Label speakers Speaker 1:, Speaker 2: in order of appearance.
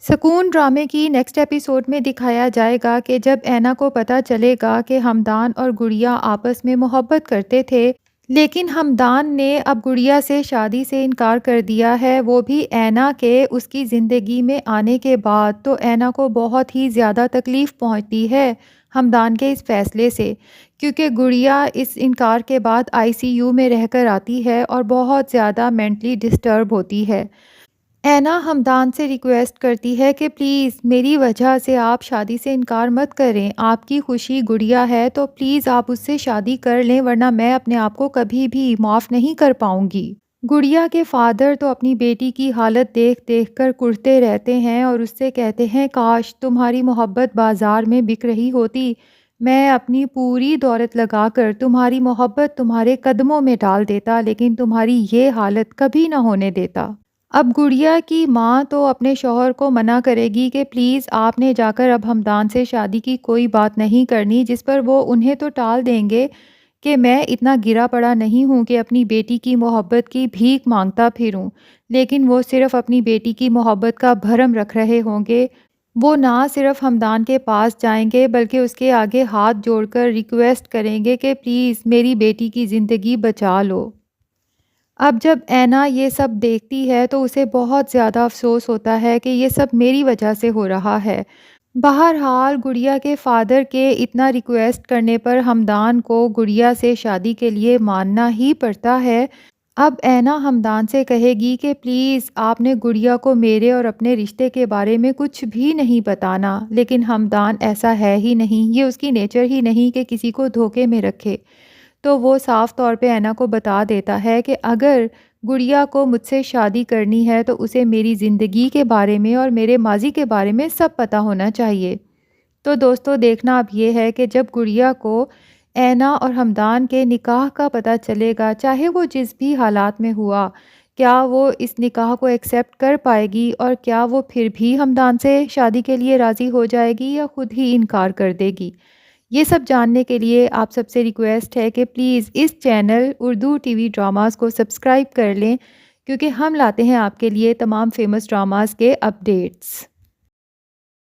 Speaker 1: سکون ڈرامے کی نیکسٹ ایپیسوڈ میں دکھایا جائے گا کہ جب اینا کو پتہ چلے گا کہ ہمدان اور گڑیا آپس میں محبت کرتے تھے، لیکن ہمدان نے اب گڑیا سے شادی سے انکار کر دیا ہے، وہ بھی اینا کے اس کی زندگی میں آنے کے بعد، تو اینا کو بہت ہی زیادہ تکلیف پہنچتی ہے ہمدان کے اس فیصلے سے، کیونکہ گڑیا اس انکار کے بعد ICU میں رہ کر آتی ہے اور بہت زیادہ مینٹلی ڈسٹرب ہوتی ہے۔ اینا ہمدان سے ریکویسٹ کرتی ہے کہ پلیز میری وجہ سے آپ شادی سے انکار مت کریں، آپ کی خوشی گڑیا ہے تو پلیز آپ اس سے شادی کر لیں، ورنہ میں اپنے آپ کو کبھی بھی معاف نہیں کر پاؤں گی۔ گڑیا کے فادر تو اپنی بیٹی کی حالت دیکھ دیکھ کر کڑتے رہتے ہیں اور اس سے کہتے ہیں کاش تمہاری محبت بازار میں بک رہی ہوتی، میں اپنی پوری دولت لگا کر تمہاری محبت تمہارے قدموں میں ڈال دیتا، لیکن تمہاری یہ حالت کبھی نہ ہونے دیتا۔ اب گڑیا کی ماں تو اپنے شوہر کو منع کرے گی کہ پلیز آپ نے جا کر اب ہمدان سے شادی کی کوئی بات نہیں کرنی، جس پر وہ انہیں تو ٹال دیں گے کہ میں اتنا گرا پڑا نہیں ہوں کہ اپنی بیٹی کی محبت کی بھیک مانگتا پھروں، لیکن وہ صرف اپنی بیٹی کی محبت کا بھرم رکھ رہے ہوں گے۔ وہ نہ صرف ہمدان کے پاس جائیں گے بلکہ اس کے آگے ہاتھ جوڑ کر ریکویسٹ کریں گے کہ پلیز میری بیٹی کی زندگی بچا لو۔ اب جب اینا یہ سب دیکھتی ہے تو اسے بہت زیادہ افسوس ہوتا ہے کہ یہ سب میری وجہ سے ہو رہا ہے۔ بہرحال گڑیا کے فادر کے اتنا ریکویسٹ کرنے پر ہمدان کو گڑیا سے شادی کے لیے ماننا ہی پڑتا ہے۔ اب اینا ہمدان سے کہے گی کہ پلیز آپ نے گڑیا کو میرے اور اپنے رشتے کے بارے میں کچھ بھی نہیں بتانا، لیکن ہمدان ایسا ہے ہی نہیں، یہ اس کی نیچر ہی نہیں کہ کسی کو دھوکے میں رکھے، تو وہ صاف طور پہ اینا کو بتا دیتا ہے کہ اگر گڑیا کو مجھ سے شادی کرنی ہے تو اسے میری زندگی کے بارے میں اور میرے ماضی کے بارے میں سب پتہ ہونا چاہیے۔ تو دوستو دیکھنا اب یہ ہے کہ جب گڑیا کو اینا اور ہمدان کے نکاح کا پتہ چلے گا، چاہے وہ جس بھی حالات میں ہوا، کیا وہ اس نکاح کو ایکسیپٹ کر پائے گی اور کیا وہ پھر بھی ہمدان سے شادی کے لیے راضی ہو جائے گی یا خود ہی انکار کر دے گی؟ یہ سب جاننے کے لیے آپ سب سے ریکویسٹ ہے کہ پلیز اس چینل اردو TV ڈراماز کو سبسکرائب کر لیں، کیونکہ ہم لاتے ہیں آپ کے لیے تمام فیمس ڈراماز کے اپڈیٹس۔